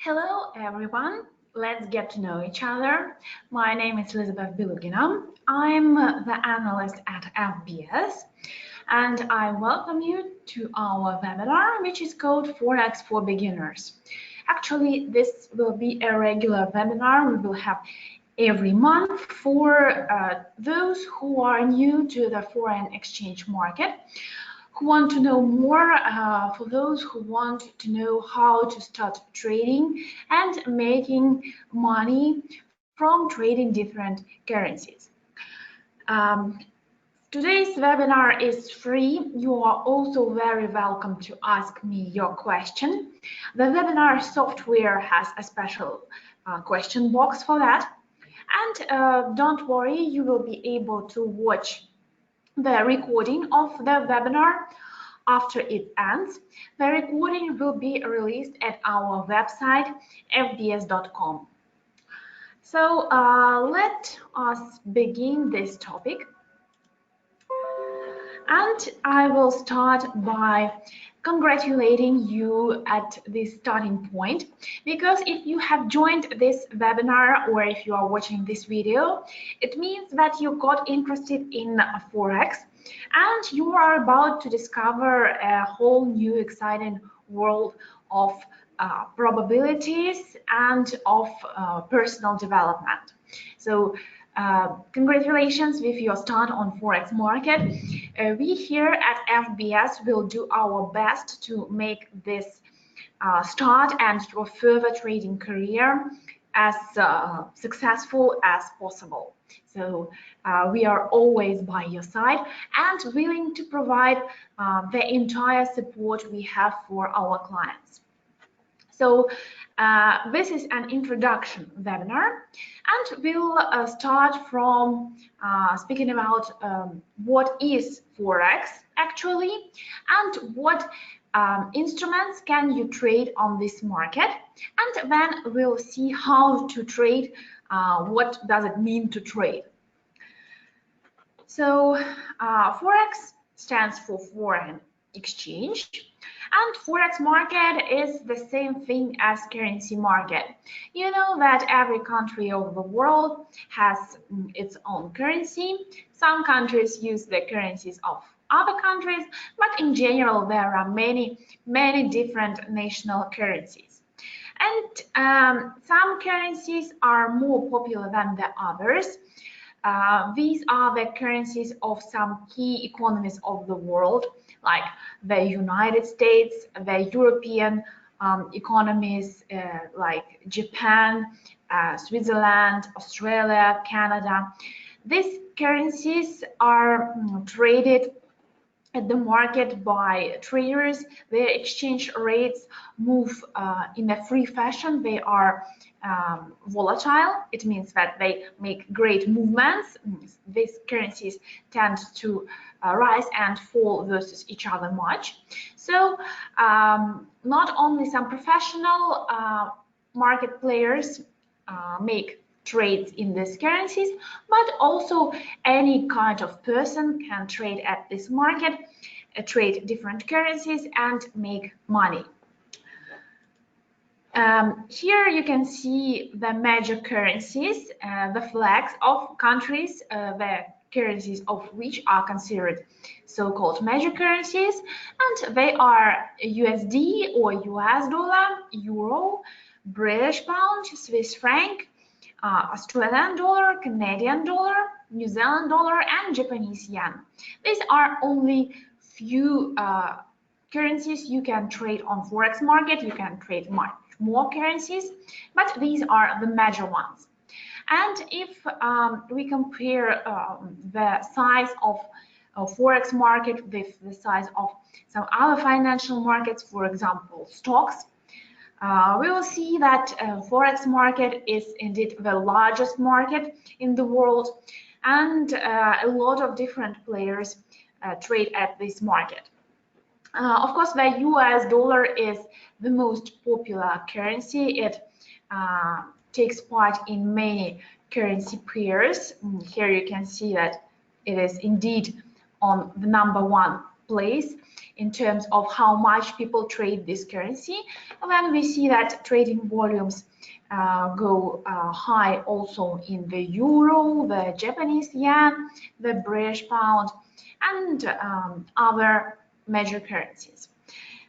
Hello everyone, let's get to know each other. My name is Elizabeth Bilugina. I'm the analyst at FBS and I welcome you to our webinar which is called Forex for Beginners. Actually, this will be a regular webinar we will have every month for those who are new to the foreign exchange market, who want to know more, for those who want to know how to start trading and making money from trading different currencies. Today's webinar is free. You are also very welcome to ask me your question. The webinar software has a special question box for that. And don't worry, you will be able to watch the recording of the webinar after it ends. The recording will be released at our website fbs.com. So let us begin this topic. And I will start by congratulating you at this starting point, because if you have joined this webinar or if you are watching this video, it means that you got interested in Forex and you are about to discover a whole new exciting world of probabilities and of personal development. So congratulations with your start on Forex market. We here at FBS will do our best to make this start and your further trading career as successful as possible. So we are always by your side and willing to provide the entire support we have for our clients. So this is an introduction webinar, and we'll start from speaking about what is Forex actually, and what instruments can you trade on this market, and then we'll see how to trade, what does it mean to trade. So Forex stands for foreign exchange. And Forex market is the same thing as currency market. You know that every country of the world has its own currency. Some countries use the currencies of other countries, but in general there are many different national currencies. And some currencies are more popular than the others. These are the currencies of some key economies of the world, like the United States, the European economies like Japan, Switzerland, Australia, Canada. These currencies are traded at the market by traders. Their exchange rates move in a free fashion. They are volatile. It means that they make great movements. These currencies tend to rise and fall versus each other much. So not only some professional market players make trades in these currencies, but also any kind of person can trade at this market, trade different currencies and make money. Here you can see the major currencies, the flags of countries, the currencies of which are considered so-called major currencies, and they are USD or US dollar, Euro, British pound, Swiss franc, Australian dollar, Canadian dollar, New Zealand dollar, and Japanese yen. These are only few currencies you can trade on Forex market. You can trade much more currencies, but these are the major ones. And if we compare the size of Forex market with the size of some other financial markets, for example, stocks, we will see that Forex market is indeed the largest market in the world, and a lot of different players trade at this market. Of course, the US dollar is the most popular currency. It takes part in many currency pairs. Here you can see that it is indeed on the #1 place in terms of how much people trade this currency. And then we see that trading volumes go high also in the euro, the Japanese yen, the British pound, and other major currencies.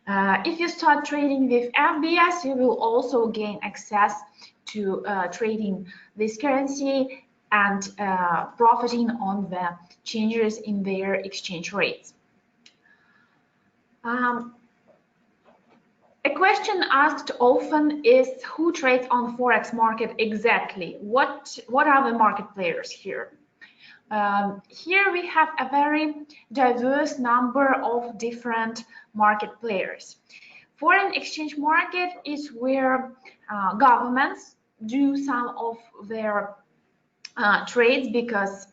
If you start trading with FBS, you will also gain access to trading this currency and profiting on the changes in their exchange rates. A question asked often is who trades on Forex market exactly? What are the market players here? Here we have a very diverse number of different market players. Foreign exchange market is where governments do some of their trades because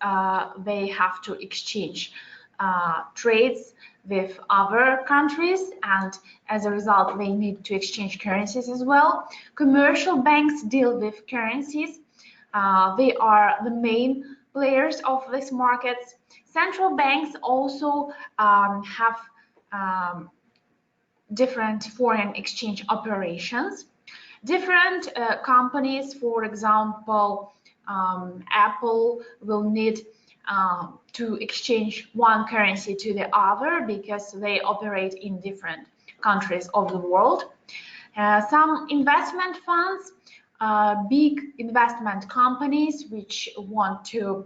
they have to exchange trades with other countries, and as a result they need to exchange currencies as well. Commercial banks deal with currencies. They are the main players of these markets. Central banks also have different foreign exchange operations. Different companies, for example, Apple will need to exchange one currency to the other because they operate in different countries of the world. Some investment funds, big investment companies which want to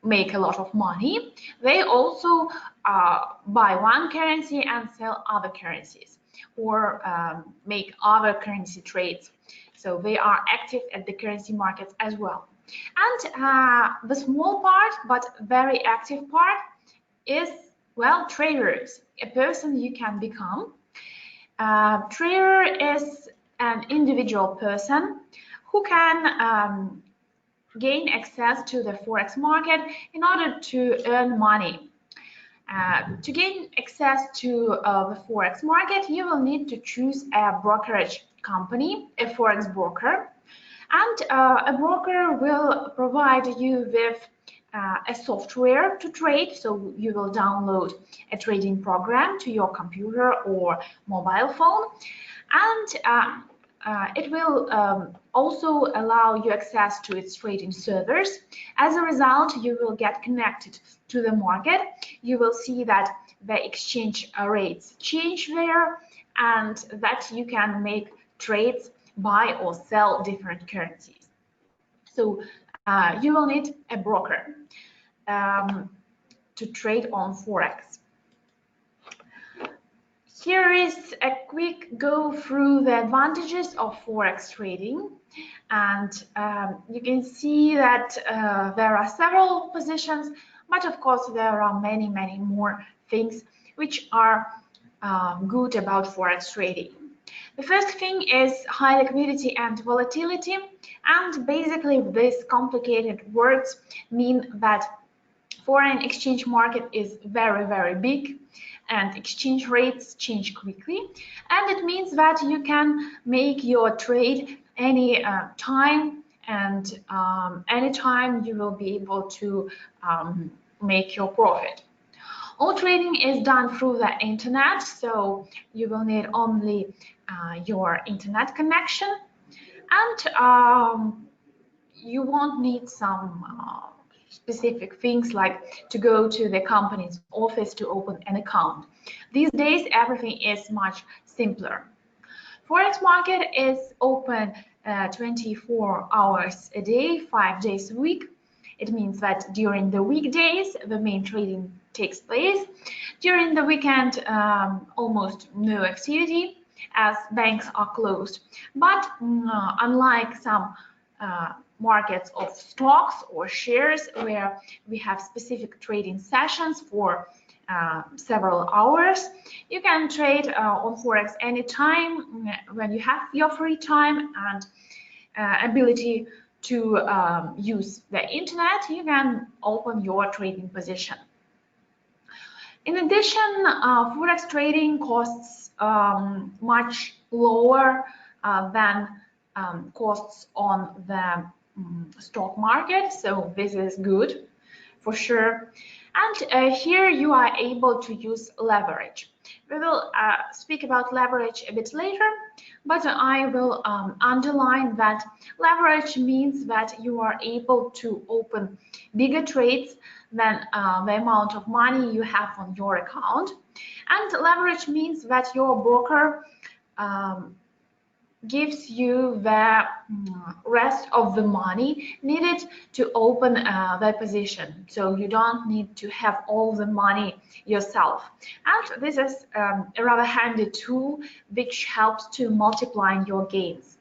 make a lot of money, they also buy one currency and sell other currencies, or make other currency trades. So they are active at the currency markets as well. And the small part, but very active part, is, well, traders, a person you can become. Trader is an individual person who can gain access to the Forex market in order to earn money. To gain access to the Forex market, you will need to choose a brokerage company, a Forex broker. And a broker will provide you with a software to trade. So you will download a trading program to your computer or mobile phone. And it will also allow you access to its trading servers. As a result, you will get connected to the market. You will see that the exchange rates change there and that you can make trades, buy or sell different currencies. So you will need a broker to trade on Forex. Here is a quick go through the advantages of Forex trading, and you can see that there are several positions, but of course there are many more things which are good about Forex trading. The first thing is high liquidity and volatility, and basically these complicated words mean that foreign exchange market is very big and exchange rates change quickly, and it means that you can make your trade any time, and anytime you will be able to make your profit. All trading is done through the internet, so you will need only your internet connection, and you won't need some specific things like to go to the company's office to open an account. These days everything is much simpler. Forex market is open 24 hours a day, 5 days a week. It means that during the weekdays the main trading takes place. During the weekend almost no activity as banks are closed. But unlike some markets of stocks or shares where we have specific trading sessions for several hours, you can trade on Forex anytime when you have your free time and ability to use the internet. You can open your trading position. In addition, Forex trading costs much lower than costs on the stock market, so this is good for sure. And here you are able to use leverage. We will speak about leverage a bit later, but I will underline that leverage means that you are able to open bigger trades than the amount of money you have on your account. And leverage means that your broker gives you the rest of the money needed to open the position. So you don't need to have all the money yourself. And this is a rather handy tool which helps to multiply your gains.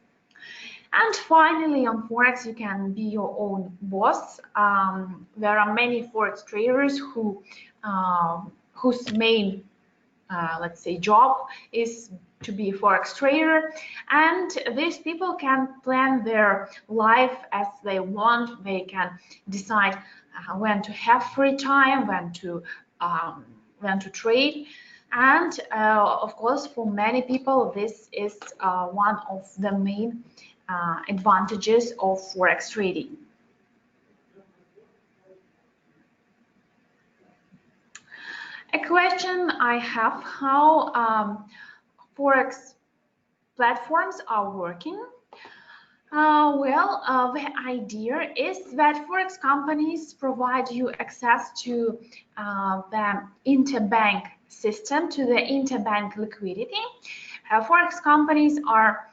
And finally, on Forex, you can be your own boss. There are many Forex traders whose main let's say job is to be a Forex trader, and these people can plan their life as they want. They can decide when to have free time, when to trade, and of course for many people this is one of the main advantages of Forex trading. A question I have: how Forex platforms are working? The idea is that Forex companies provide you access to the interbank system, to the interbank liquidity. Forex companies are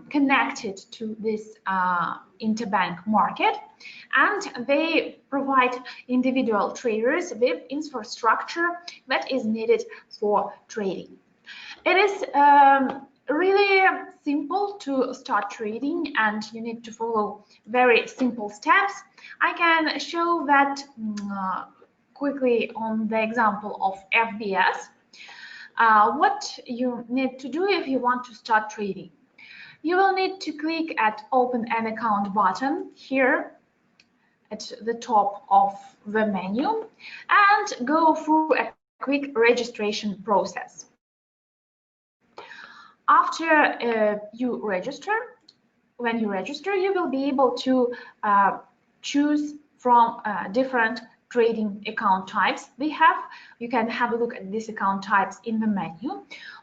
connected to this interbank market, and they provide individual traders with infrastructure that is needed for trading. It is really simple to start trading, and you need to follow very simple steps. I can show that quickly on the example of FBS. What you need to do if you want to start trading: you will need to click at Open an Account button here at the top of the menu and go through a quick registration process. After you register, when you register, you will be able to choose from different trading account types they have. You can have a look at these account types in the menu.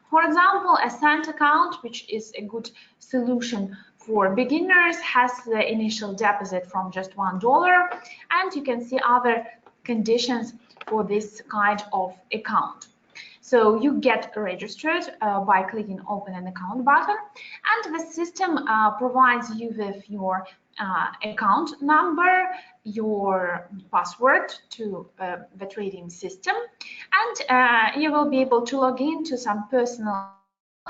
For example, a cent account, which is a good solution for beginners, has the initial deposit from just $1, and you can see other conditions for this kind of account. So you get registered by clicking Open an Account button, and the system provides you with your account number, your password to the trading system, and you will be able to log into some personal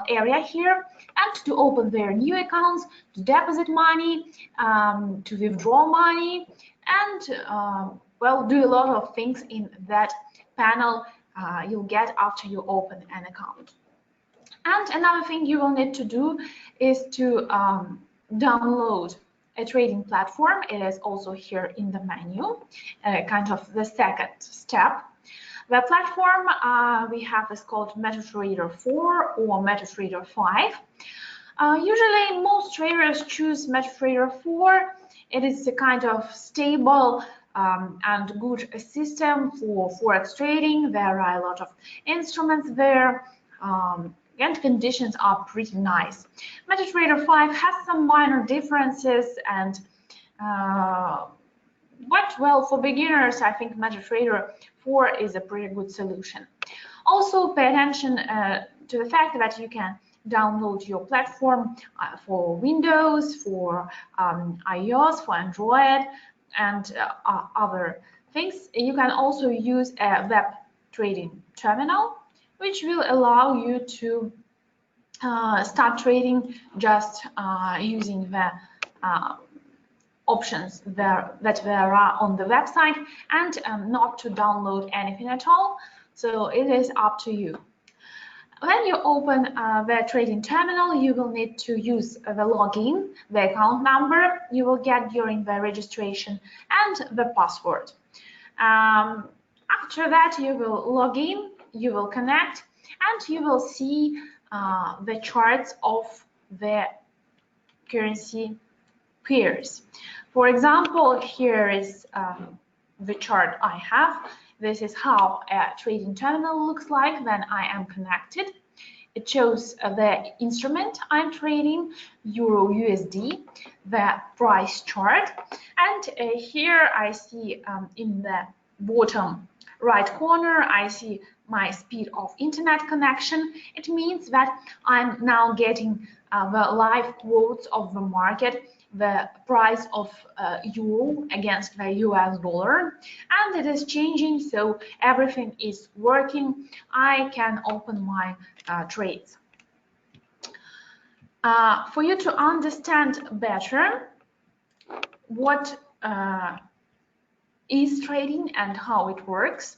area here and to open their new accounts, to deposit money, to withdraw money, and well, do a lot of things in that panel you'll get after you open an account. And another thing you will need to do is to download a trading platform. It is also here in the menu, kind of the second step. The platform we have is called MetaTrader 4 or MetaTrader 5. Usually most traders choose MetaTrader 4. It is a kind of stable and good system for Forex trading. There are a lot of instruments there, and conditions are pretty nice. MetaTrader 5 has some minor differences, and but well, for beginners, I think MetaTrader 4 is a pretty good solution. Also, pay attention to the fact that you can download your platform for Windows, for iOS, for Android, and other things. You can also use a web trading terminal, which will allow you to start trading just using the options that there are on the website, and not to download anything at all. So it is up to you. When you open the trading terminal, you will need to use the login, the account number you will get during the registration, and the password. After that, you will log in, you will connect, and you will see the charts of the currency pairs. For example, here is the chart I have. This is how a trading terminal looks like when I am connected. It shows the instrument I'm trading, Euro USD, the price chart, and here I see in the bottom right corner, I see my speed of internet connection. It means that I'm now getting the live quotes of the market, the price of euro against the US dollar, and it is changing, so everything is working. I can open my trades. For you to understand better what is trading and how it works,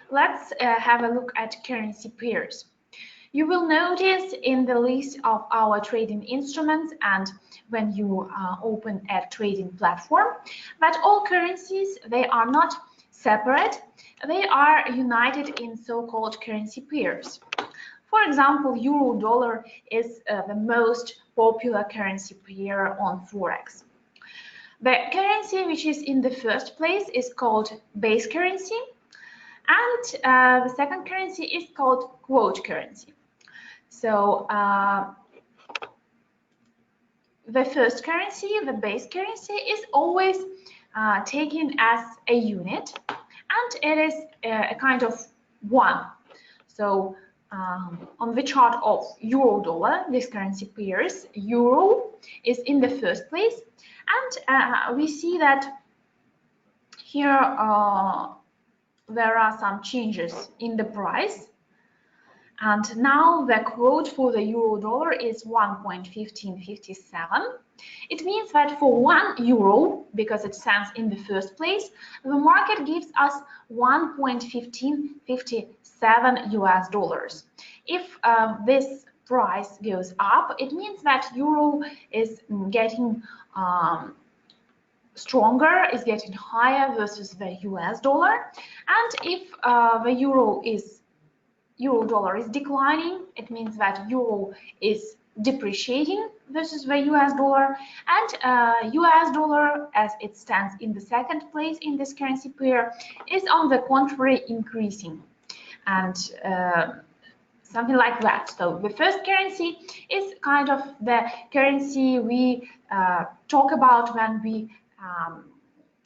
let's have a look at currency pairs. You will notice in the list of our trading instruments and when you open a trading platform that all currencies, they are not separate, they are united in so-called currency pairs. For example, euro dollar is the most popular currency pair on Forex. The currency which is in the first place is called base currency, and the second currency is called quote currency. So the first currency, the base currency, is always taken as a unit, and it is a kind of one. So on the chart of euro dollar, this currency pairs, euro is in the first place, and we see that here there are some changes in the price. And now the quote for the euro dollar is 1.1557. It means that for 1 euro, because it stands in the first place, the market gives us 1.1557 US dollars. If this price goes up, it means that euro is getting stronger, is getting higher versus the US dollar. And if the euro dollar is declining, it means that euro is depreciating versus the US dollar, and US dollar, as it stands in the second place in this currency pair, is on the contrary increasing, and something like that. So the first currency is kind of the currency we talk about when we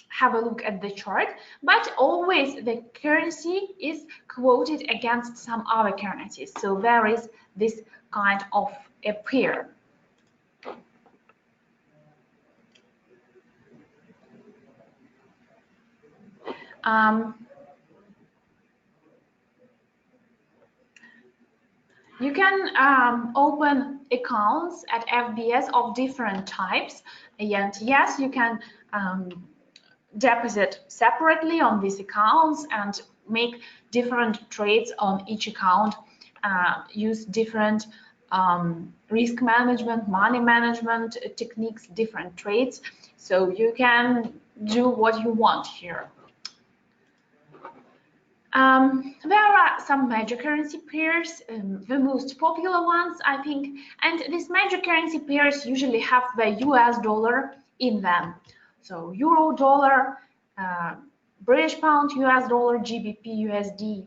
have a look at the chart, but always the currency is quoted against some other currencies. So there is this kind of a pair. You can open accounts at FBS of different types, and yes, you can deposit separately on these accounts and make different trades on each account, use different risk management, money management techniques, different trades. So you can do what you want here. There are some major currency pairs, the most popular ones, I think, and these major currency pairs usually have the US dollar in them. So euro dollar, British pound, US dollar, GBP, USD,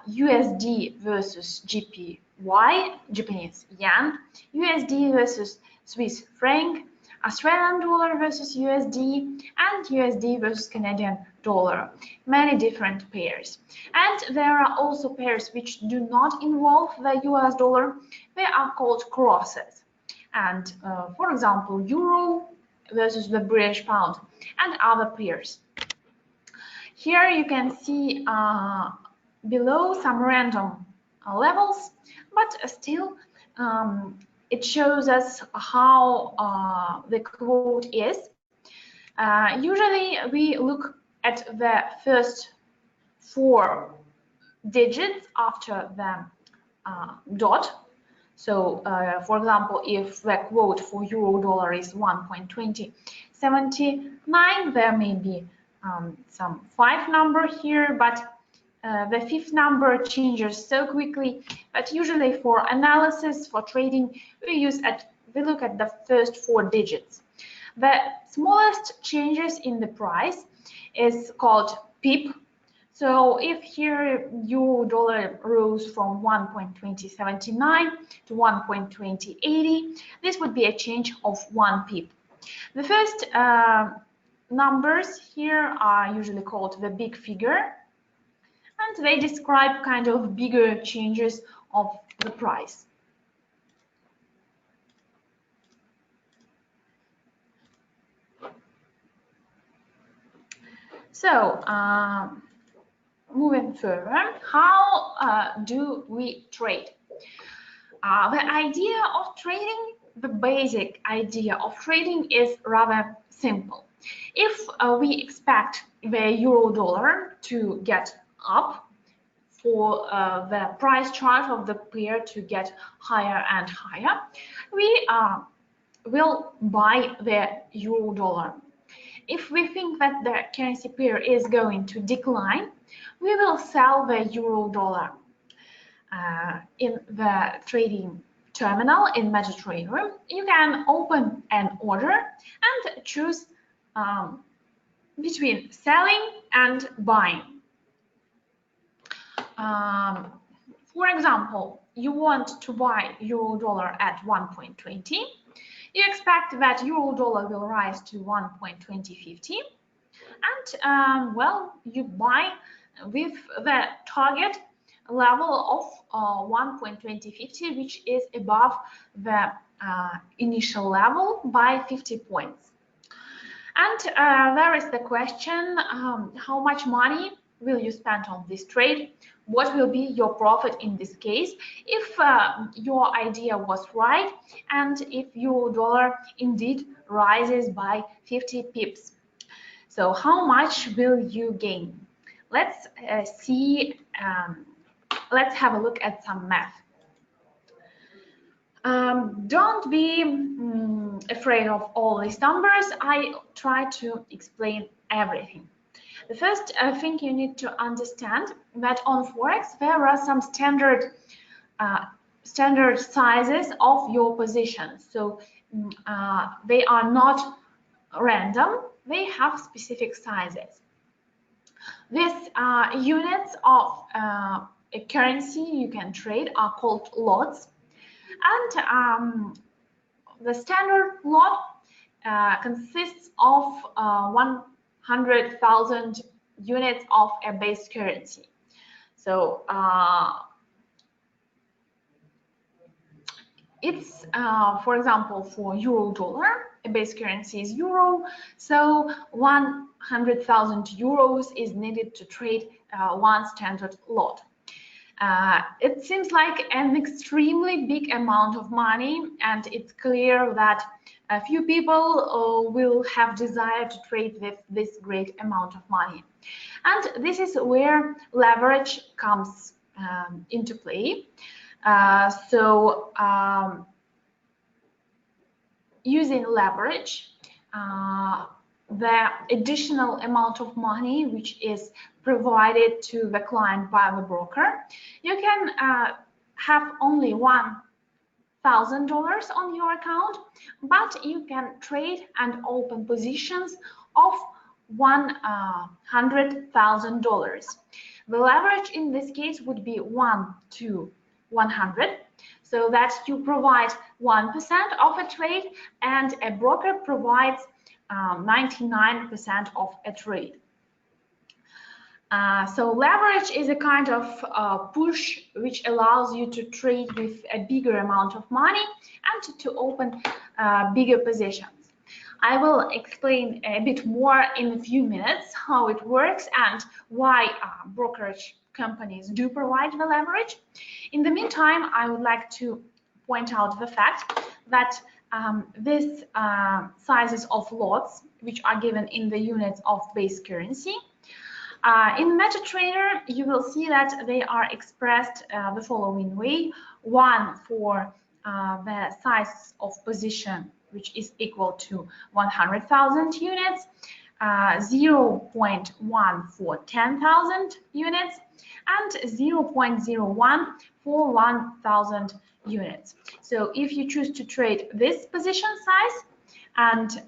USD versus GPY, Japanese yen, USD versus Swiss franc, Australian dollar versus USD, and USD versus Canadian dollar. Many different pairs. And there are also pairs which do not involve the US dollar. They are called crosses. And for example, euro versus the British pound and other pairs. Here you can see below some random levels, but still it shows us how the quote is. Usually we look at the first 4 digits after the dot. So, for example, if the quote for euro dollar is 1.2079, there may be some 5 number here, but the 5th number changes so quickly that usually for analysis, for trading, we look at the first 4 digits. The smallest changes in the price is called pip. So if here euro dollar rose from 1.2079 to 1.2080, this would be a change of 1 pip. The first numbers here are usually called the big figure, and they describe kind of bigger changes of the price. So moving further, how do we trade? The idea of trading, the basic idea of trading is rather simple. If we expect the euro dollar to get up, for the price chart of the pair to get higher and higher, we will buy the euro dollar. If we think that the currency pair is going to decline, we will sell the euro dollar. In the trading terminal in MetaTrader, you can open an order and choose between selling and buying. For example, you want to buy euro dollar at 1.20. You expect that euro dollar will rise to 1.2050, and well, you buy with the target level of 1.2050, which is above the initial level by 50 points. And there is the question, how much money will you spend on this trade? What will be your profit in this case if your idea was right and if euro dollar indeed rises by 50 pips? So how much will you gain? Let's see. Let's have a look at some math. Don't be afraid of all these numbers. I try to explain everything. The first thing you need to understand that on Forex there are some standard sizes of your positions. So they are not random. They have specific sizes. These units of a currency you can trade are called lots, and the standard lot consists of 100,000 units of a base currency. So it's, for example, for euro dollar, a base currency is euro, so 100,000 euros is needed to trade one standard lot. It seems like an extremely big amount of money, and it's clear that a few people will have desire to trade with this great amount of money. And this is where leverage comes into play. Using leverage, the additional amount of money which is provided to the client by the broker, you can have only $1,000 on your account, but you can trade and open positions of $100,000. The leverage in this case would be 1 to 100, so that you provide 1% of a trade and a broker provides 99% of a trade. So leverage is a kind of push which allows you to trade with a bigger amount of money and to open bigger positions. I will explain a bit more in a few minutes how it works and why brokerage companies do provide the leverage. In the meantime, I would like to point out the fact that these sizes of lots, which are given in the units of base currency, in MetaTrader, you will see that they are expressed the following way: 1 for the size of position, which is equal to 100,000 units, 0.1 for 10,000 units, and 0.01 for 1,000 units. So if you choose to trade this position size, and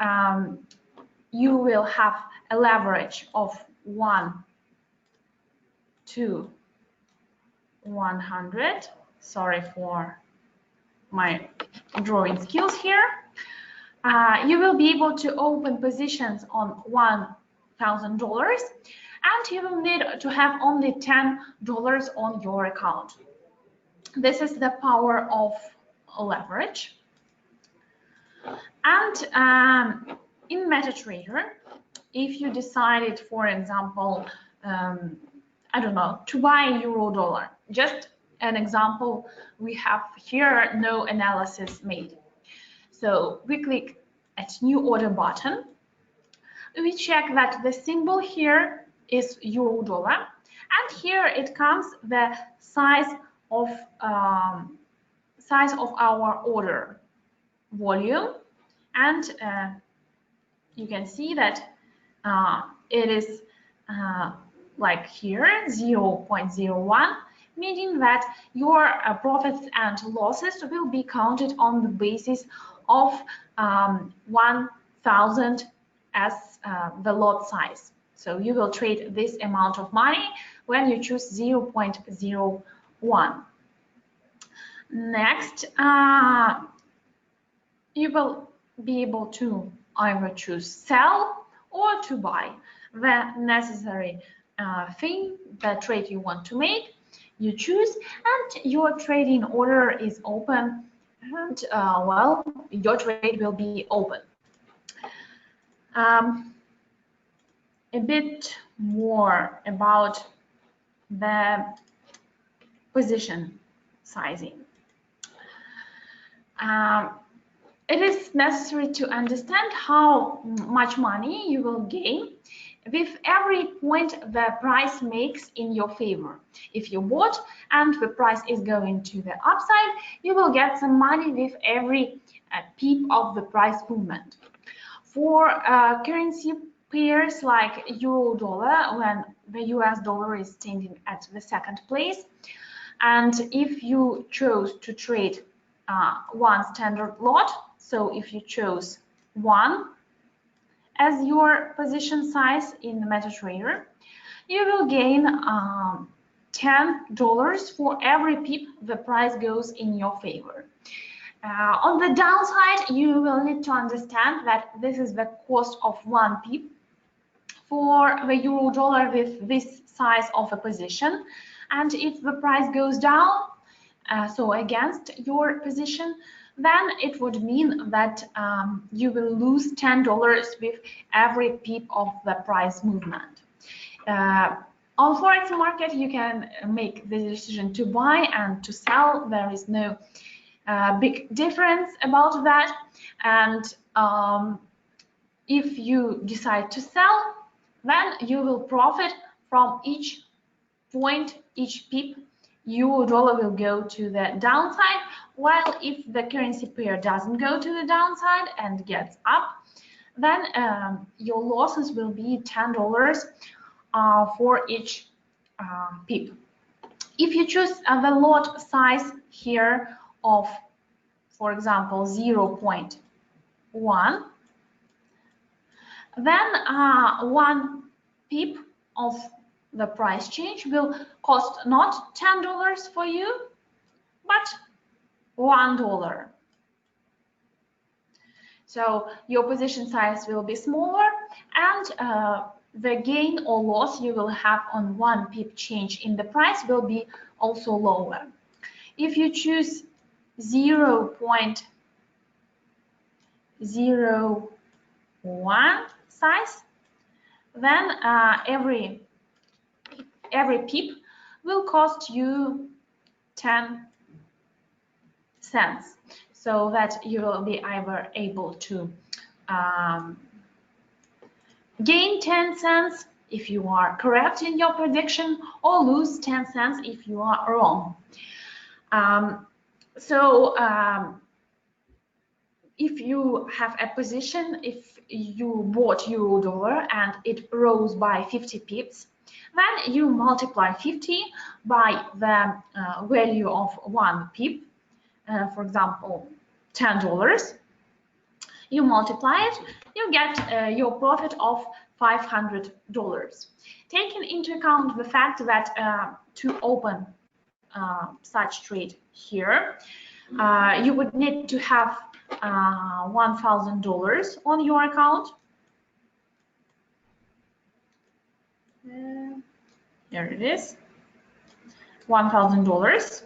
you will have a leverage of 1 to 100. Sorry for my drawing skills here. You will be able to open positions on $1,000, and you will need to have only $10 on your account. This is the power of leverage. And in MetaTrader, if you decided, for example, I don't know, to buy euro-dollar, just an example, we have here no analysis made. So we click at new order button. We check that the symbol here is euro-dollar, and here it comes the size of our order volume, and you can see that it is like here 0.01, meaning that your profits and losses will be counted on the basis of 1,000 as the lot size. So you will trade this amount of money when you choose 0.01. Next, you will be able to either choose sell or to buy the necessary thing, the trade you want to make. You choose, and your trading order is open, and well, your trade will be open. A bit more about the position sizing. It is necessary to understand how much money you will gain with every point the price makes in your favor. If you bought and the price is going to the upside, you will get some money with every peep of the price movement. For currency pairs like euro-dollar, when the US dollar is standing at the second place, and if you chose to trade one standard lot, so if you chose 1 as your position size in the MetaTrader, you will gain $10 for every pip the price goes in your favor. On the downside, you will need to understand that this is the cost of 1 pip for the euro-dollar with this size of a position, and if the price goes down, so against your position, then it would mean that you will lose $10 with every pip of the price movement. On Forex market, you can make the decision to buy and to sell. There is no big difference about that. And if you decide to sell, then you will profit from each point, each pip. Euro-dollar will go to the downside, while if the currency pair doesn't go to the downside and gets up, then your losses will be $10 for each pip. If you choose the lot size here of, for example, 0.1, then 1 pip of the price change will cost not $10 for you, but $1. So your position size will be smaller, and the gain or loss you will have on 1 pip change in the price will be also lower. If you choose 0.01 size, then every pip will cost you 10 cents, so that you will be either able to gain 10 cents if you are correct in your prediction, or lose 10 cents if you are wrong. If you have a position, if you bought euro-dollar and it rose by 50 pips, then you multiply 50 by the value of 1 pip, for example, $10. You multiply it, you get your profit of $500. Taking into account the fact that to open such trade here, you would need to have $1,000 on your account. There it is, $1,000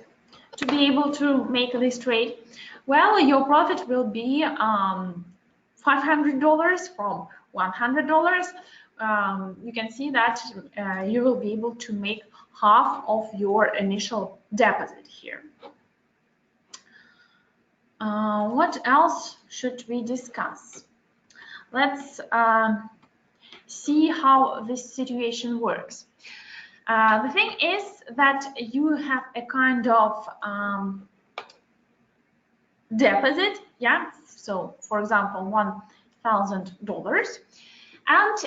to be able to make this trade. Well, your profit will be $500 from $100. You can see that you will be able to make half of your initial deposit here. What else should we discuss? Let's see how this situation works. The thing is that you have a kind of deposit, yeah. So, for example, $1,000, and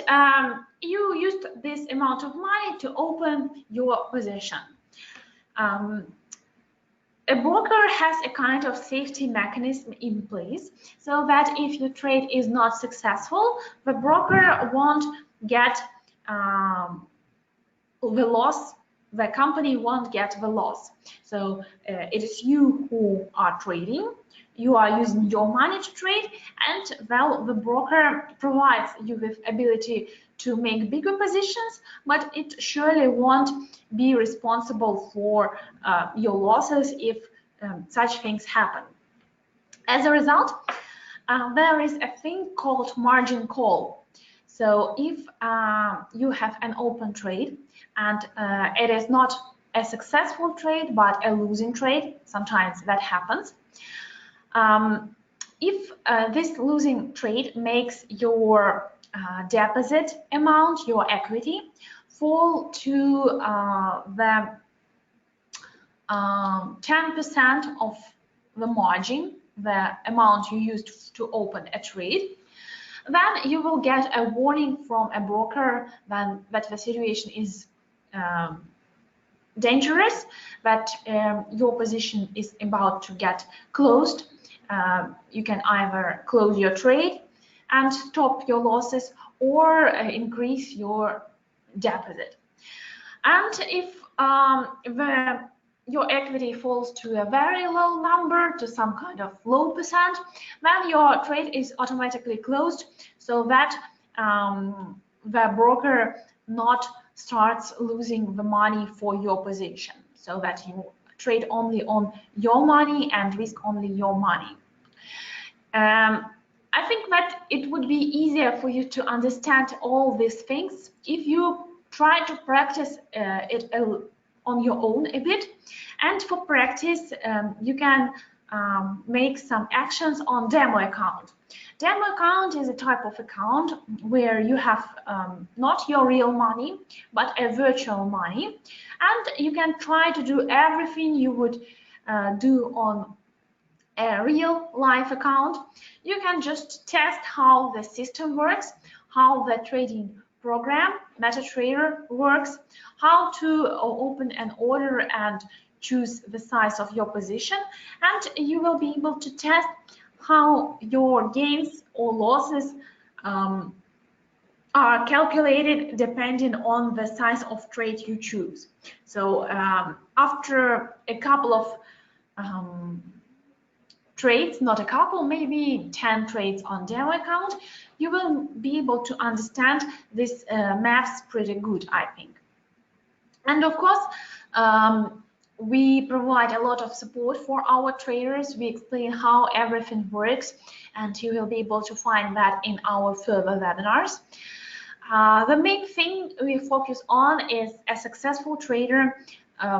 you used this amount of money to open your position. A broker has a kind of safety mechanism in place so that if your trade is not successful, the broker won't get the loss, the company won't get the loss. So it is you who are trading, you are using your money to trade, and well, the broker provides you with ability to make bigger positions, but it surely won't be responsible for your losses if such things happen. As a result, there is a thing called margin call. So if you have an open trade and it is not a successful trade but a losing trade, sometimes that happens. If this losing trade makes your deposit amount, your equity, fall to the 10% of the margin, the amount you used to open a trade, then you will get a warning from a broker that the situation is dangerous, that your position is about to get closed. You can either close your trade and stop your losses or increase your deposit. And if your equity falls to a very low number, to some kind of low percent, then your trade is automatically closed so that the broker not starts losing the money for your position, so that you trade only on your money and risk only your money. I think that it would be easier for you to understand all these things if you try to practice it on your own a bit. And for practice, you can make some actions on demo account. Demo account is a type of account where you have not your real money, but a virtual money. And you can try to do everything you would do on a real life account. You can just test how the system works, how the trading program, MetaTrader, works, how to open an order and choose the size of your position, and you will be able to test how your gains or losses are calculated depending on the size of trade you choose. So after a couple of trades, not a couple, maybe 10 trades on demo account, you will be able to understand this maths pretty good, I think. And of course, we provide a lot of support for our traders. We explain how everything works, and you will be able to find that in our further webinars. The main thing we focus on is a successful trader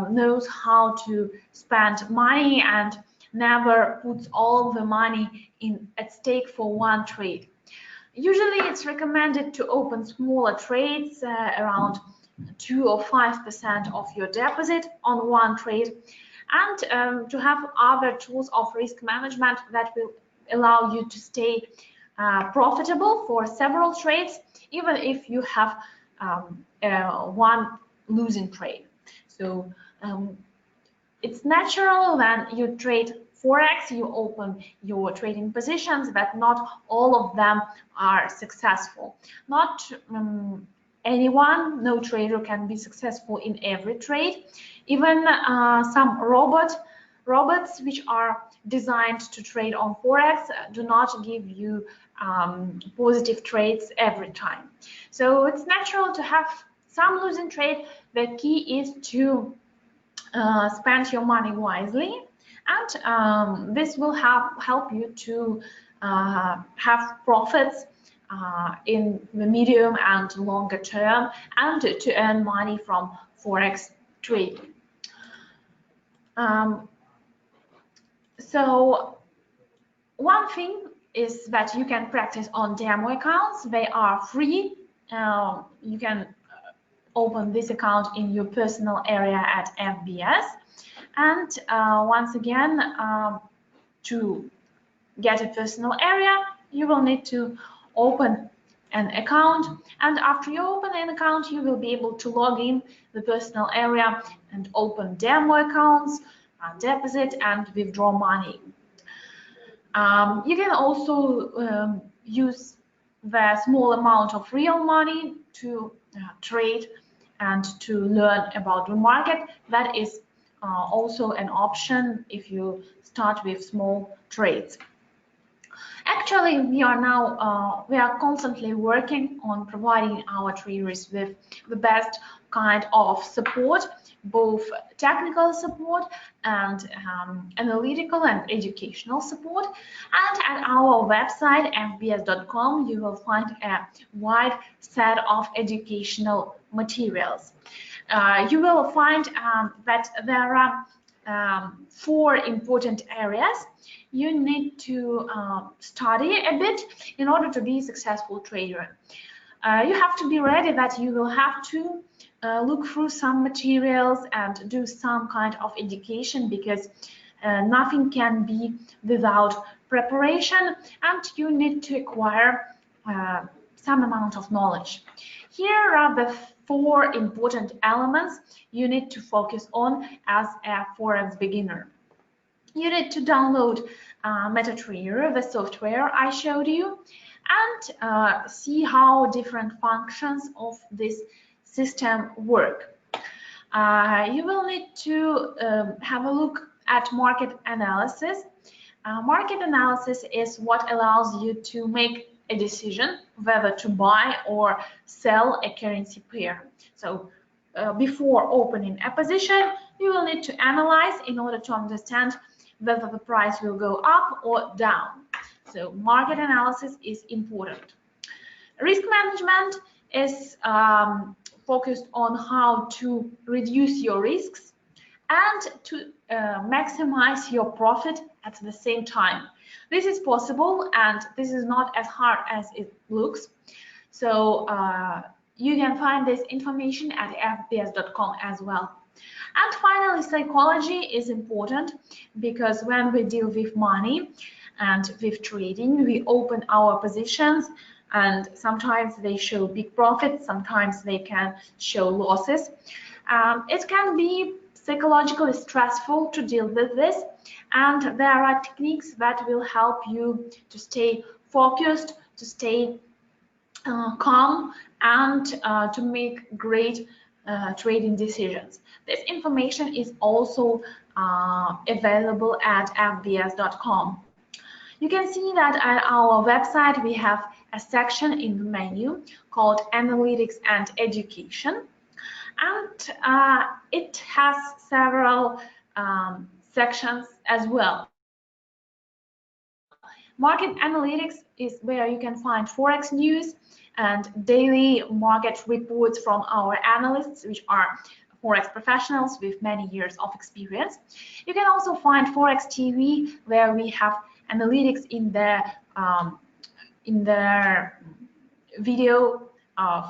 knows how to spend money and never puts all the money at stake for one trade. Usually it's recommended to open smaller trades, around 2 or 5% of your deposit on one trade, and to have other tools of risk management that will allow you to stay profitable for several trades, even if you have one losing trade. So it's natural when you trade Forex, you open your trading positions, but not all of them are successful. Not anyone, no trader can be successful in every trade. Even some robots which are designed to trade on Forex do not give you positive trades every time. So it's natural to have some losing trade. The key is to spend your money wisely, and this will help you to have profits in the medium and longer term, and to earn money from Forex trading. So one thing is that you can practice on demo accounts. They are free. You can open this account in your personal area at FBS. And once again, to get a personal area, you will need to open an account, and after you open an account, you will be able to log in the personal area and open demo accounts, deposit and withdraw money. You can also use the small amount of real money to trade and to learn about the market. That is also an option if you start with small trades. Actually, we are constantly working on providing our traders with the best kind of support, both technical support and analytical and educational support. And at our website fbs.com, you will find a wide set of educational materials. You will find that there are 4 important areas you need to study a bit in order to be a successful trader. You have to be ready that you will have to look through some materials and do some kind of education, because nothing can be without preparation, and you need to acquire some amount of knowledge. Here are the 4 important elements you need to focus on as a Forex beginner. You need to download MetaTrader, the software I showed you, and see how different functions of this system work. You will need to have a look at market analysis. Market analysis is what allows you to make a decision whether to buy or sell a currency pair. So before opening a position, you will need to analyze in order to understand whether the price will go up or down. So market analysis is important. Risk management is focused on how to reduce your risks and to maximize your profit at the same time. This is possible, and this is not as hard as it looks. So you can find this information at fbs.com as well. And finally, psychology is important, because when we deal with money and with trading, we open our positions, and sometimes they show big profits, sometimes they can show losses. It can be psychologically stressful to deal with this, and there are techniques that will help you to stay focused, to stay calm, and to make great trading decisions. This information is also available at fbs.com. You can see that at our website we have a section in the menu called Analytics and Education, and it has several sections as well. Market analytics is where you can find Forex news and daily market reports from our analysts, which are Forex professionals with many years of experience. You can also find Forex TV, where we have analytics in their video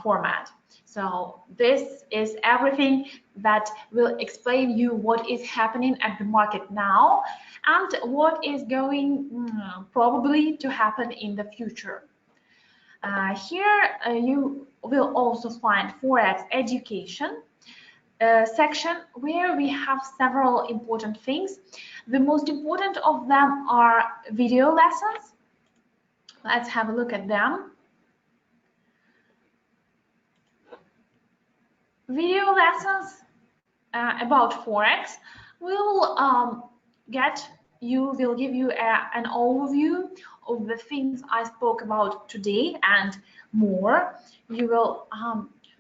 format. So this is everything that will explain you what is happening at the market now and what is going probably to happen in the future. Here you will also find Forex education. section where we have several important things. The most important of them are video lessons. Let's have a look at them. Video lessons about Forex will give you an overview of the things I spoke about today and more. You will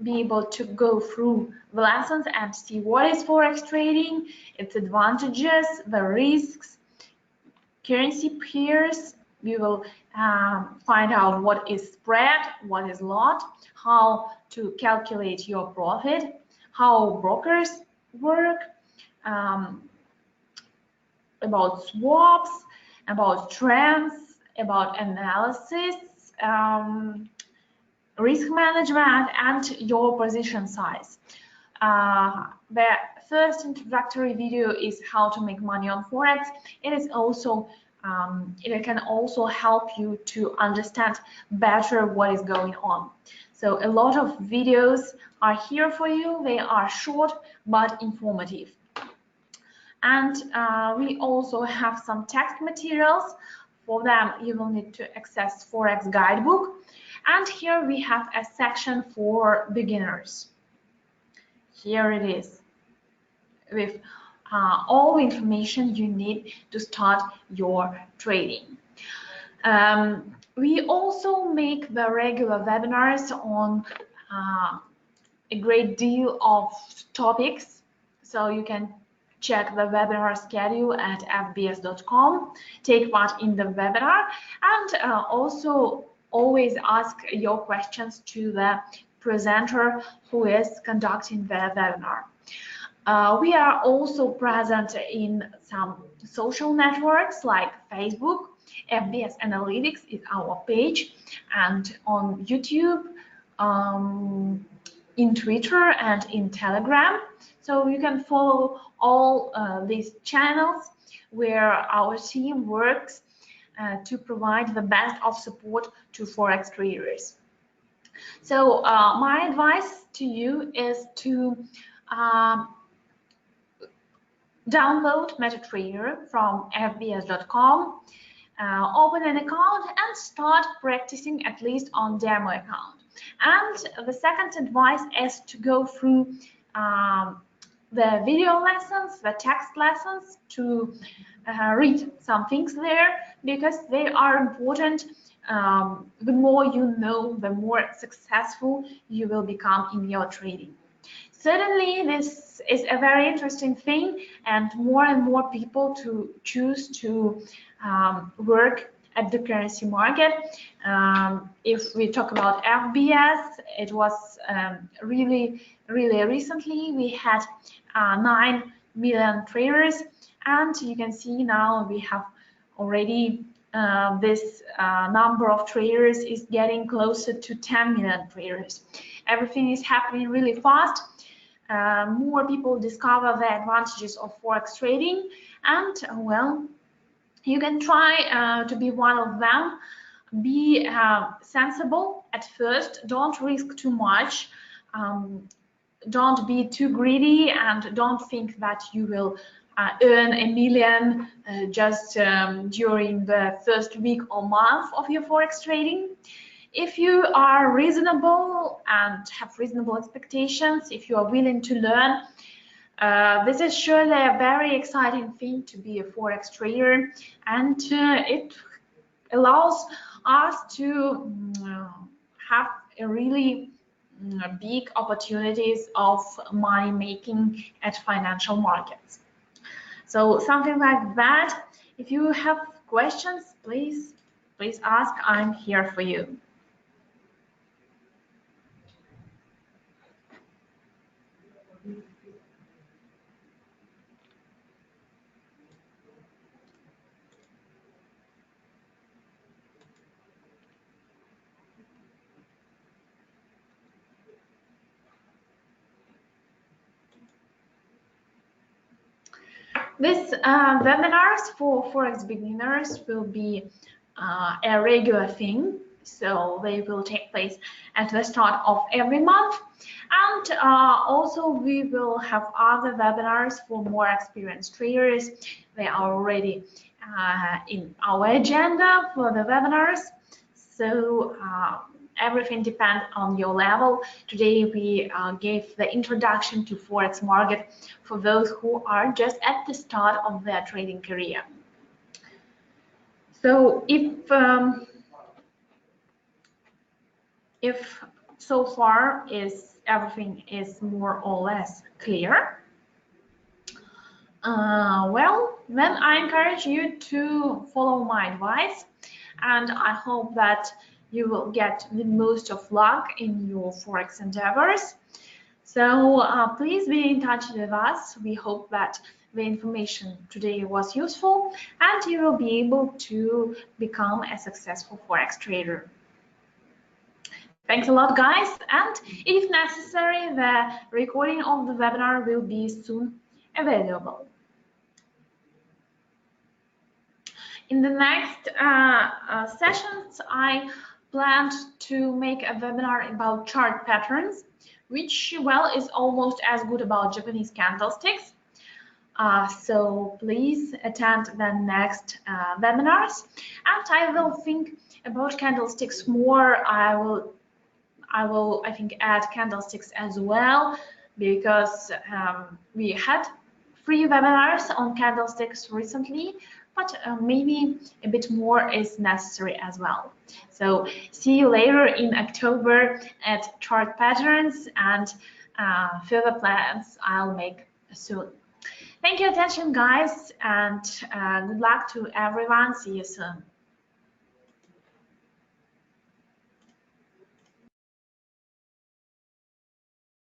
be able to go through the lessons and see what is Forex trading, its advantages, the risks, currency pairs. We will find out what is spread, what is lot, how to calculate your profit, how brokers work, about swaps, about trends, about analysis, risk management, and your position size. The first introductory video is how to make money on Forex. It is also it can also help you to understand better what is going on. So a lot of videos are here for you. They are short but informative. And we also have some text materials. For them, you will need to access Forex Guidebook. And here we have a section for beginners. Here it is, with all the information you need to start your trading. We also make the regular webinars on a great deal of topics, so you can check the webinar schedule at fbs.com, take part in the webinar, and also always ask your questions to the presenter who is conducting the webinar. We are also present in some social networks like Facebook. FBS Analytics is our page, and on YouTube, in Twitter, and in Telegram. So you can follow all these channels where our team works to provide the best of support to Forex traders. So my advice to you is to download MetaTrader from fbs.com, open an account and start practicing at least on demo account. And the second advice is to go through the video lessons, the text lessons, to read some things there, because they are important. The more you know, the more successful you will become in your trading. Certainly, this is a very interesting thing, and more people to choose to work at the currency market. If we talk about FBS, it was really recently. We had 9 million traders, and you can see now we have already this number of traders is getting closer to 10 million traders. Everything is happening really fast. More people discover the advantages of Forex trading, and well, you can try to be one of them. Be sensible at first, don't risk too much, don't be too greedy, and don't think that you will earn $1 million just during the first week or month of your Forex trading. If you are reasonable and have reasonable expectations, if you are willing to learn, this is surely a very exciting thing to be a Forex trader, and it allows us to have a really big opportunities of money making at financial markets. So something like that. If you have questions, please ask. I'm here for you. This webinars for Forex beginners will be a regular thing. So they will take place at the start of every month. And also we will have other webinars for more experienced traders. They are already in our agenda for the webinars. So everything depends on your level. Today we gave the introduction to Forex market for those who are just at the start of their trading career. So if so far everything is more or less clear, well, then I encourage you to follow my advice, and I hope that you will get the most of luck in your Forex endeavors. So please be in touch with us. We hope that the information today was useful and you will be able to become a successful Forex trader. Thanks a lot, guys, and if necessary, the recording of the webinar will be soon available. In the next sessions, I planned to make a webinar about chart patterns, which, well, is almost as good about Japanese candlesticks. So please attend the next webinars, and I will think about candlesticks more. I think add candlesticks as well, because we had 3 webinars on candlesticks recently, but maybe a bit more is necessary as well. So see you later in October at chart patterns, and further plans I'll make soon. Thank you, attention, guys, and good luck to everyone. See you soon.